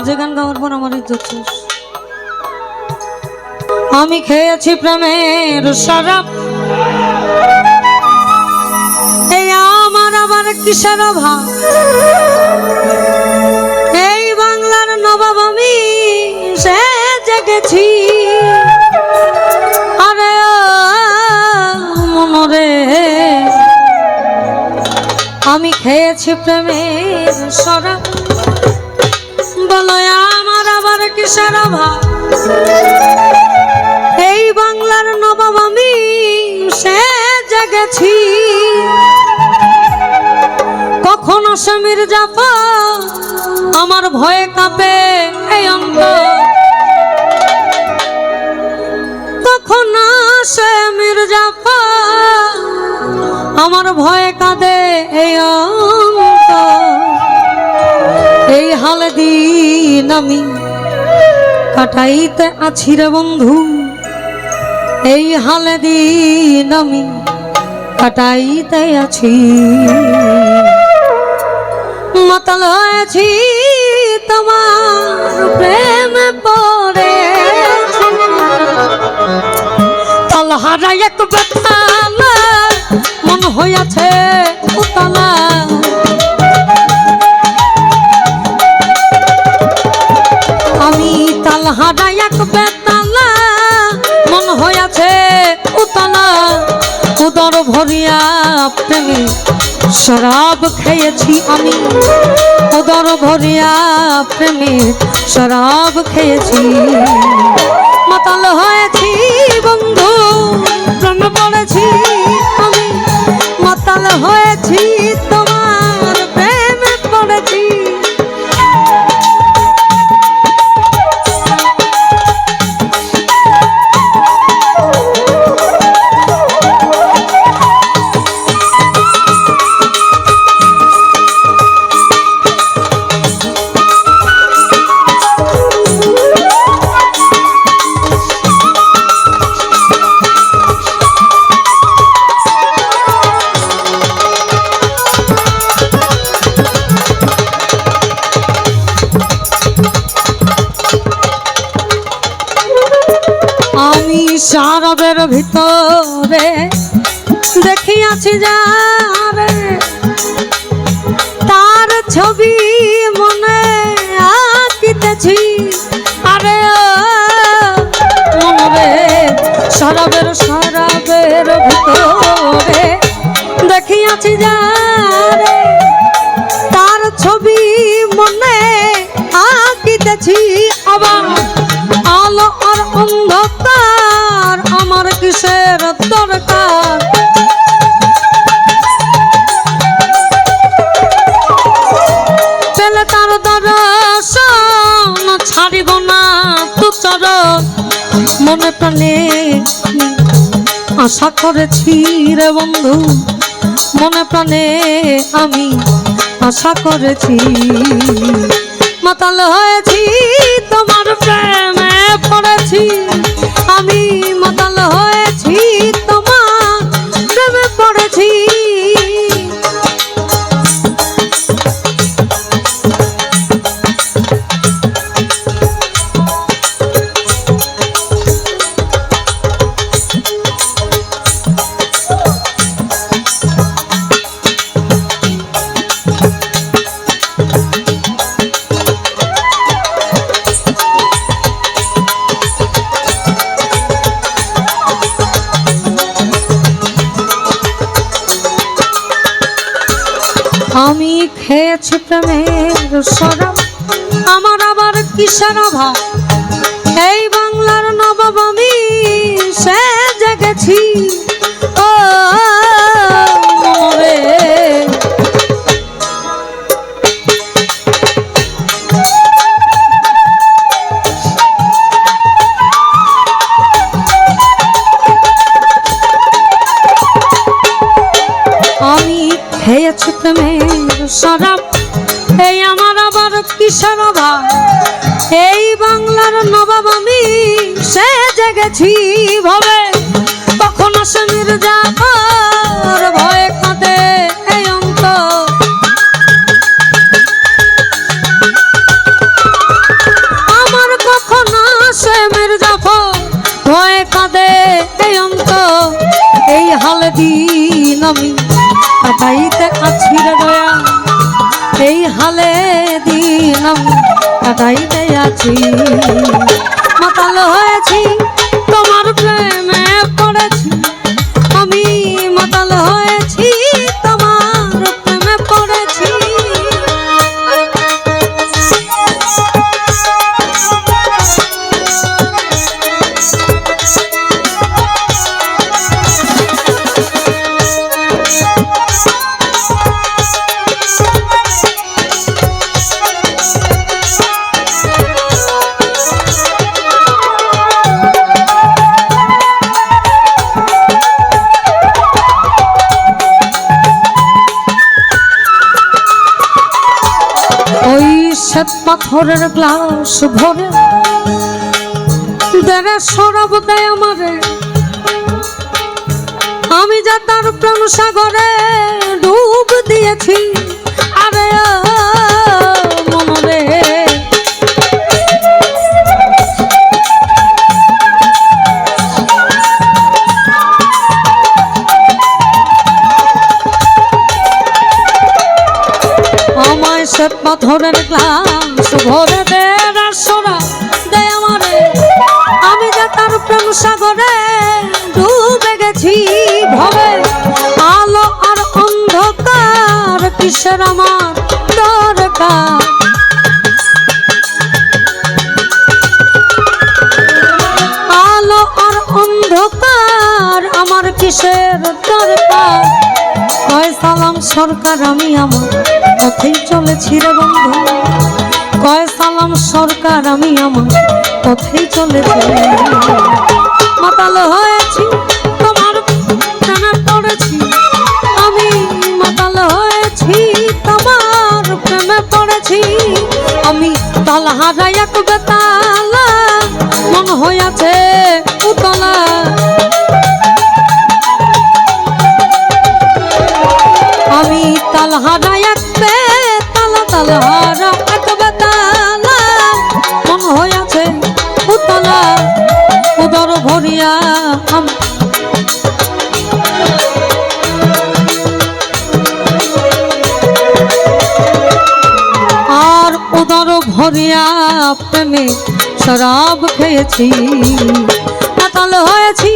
যে গান গাওয়ার পর আমার ইজ্জত শেষ। আমি খেয়েছি প্রেমের শরাব, এই আমার আবার কিসের অভাব। এই বাংলার নবাব আমি সে জেগেছি, আরে মনরে আমি খেয়েছি প্রেমের শরাব, বলো আমার আবার কিসের অভাব। এই বাংলার নবাব আমি সে জেগেছি, কখনো সে মির্জাফর আমার ভয়ে কাঁপে এই অন্তর, কখনো সে মির্জাফর আমার ভয়ে কাঁদে এই অন্তর। এই হালে দিন আমি কাটাইতে আছি রে বন্ধু, এই হালে দিন আমি কাটাইতে আছি। মাতাল হয়েছি তোমার প্রেমে পড়ে, তালহারা এক বেতালা মন হইয়াছে উতালা। আমি তালহারা এক বেতালা মন হইয়াছে উতালা, উদর ভরিয়া প্রেমে শরাব খেয়েছি আমি, উদর ভরিয়া প্রেমে শরাব খেয়েছি। মাতাল হয়েছি বন্ধু প্রেমে পড়েছি আমি, মাতাল হয়েছি তোমার প্রেমে পড়েছি। আমি শরাবের ভিতরে দেখিয়াছি যারে, তার ছবি মনে আঁকিতেছি, আরে মনে শরাবের ভিতরে দেখিয়াছি যারে, তার ছবি মনে আঁকিতেছি। আবার আলো আর অন্ধকার আমার কিসের দরকার, পেলে তার দর্শন ছাড়িব না তু চরণ। মনে প্রাণে আশা করেছি রে বন্ধু, মনে প্রাণে আমি আশা করেছি। মাতাল হয়েছি তোমার প্রেমে পড়েছি আমি, মাতাল হয়েছি তোমার প্রেমে পড়েছি। আমি খেয়েছি প্রেমের শরাব, আমার আবার কিসের অভাব। এই বাংলার নবাব আমি সে জেগেছি, ও রে আমি খেয়েছি প্রেমের শরাব, এই আমার আবার কিসের অভাব। এই বাংলার নবাব আমি সে জেগেছি ভাবে, কখনো সে মির্জাফর ভয়ে কাঁদে এই অন্তর। দিন আমি কাটাইতে আছি রে দয়া, এই হালে দিন আমি কাটাইতে আছি। মাতাল হয়েছি তোমার প্রেমে পড়েছি, আমি মাতাল হয়েছি তোমার প্রেমে পড়েছি। শ্বেত পাথরের গ্লাস ভরে দেড়ে সরব দেয় আমারে, আমি যা তার প্রেম সাগরে ডুব দিয়েছি। আরে মনরে আমায় শ্বেত পাথরের গ্লাস ভরে দেড়ে সরব দেয় আমারে, আমি যা তার প্রেম সাগরে ডুবে গেছি ভবে। আলো আর অন্ধকার কিসের আমার দরকার, আলো আর অন্ধকার আমার কিসের দরকার। কয় সালাম সরকার আমি আমার পথেই চলেছি রে বন্ধু, কয় সালাম সরকার আমি আমার পথেই চলেছি। মাতাল হয়েছি তোমার প্রেমে পড়েছি, আমি মাতাল হয়েছি তোমার প্রেমে পড়েছি। আমি তালা হারাই এক বেতালা, মন হইয়াছে উতলা। আমি তালা হারাই এক বেতালা, তালা হারা এক বেতালা, মন হইয়াছে উতলা। উদর ভরিয়া আর উদর ভরিয়া প্রেমে শরাব খেয়েছি। মাতাল হয়েছি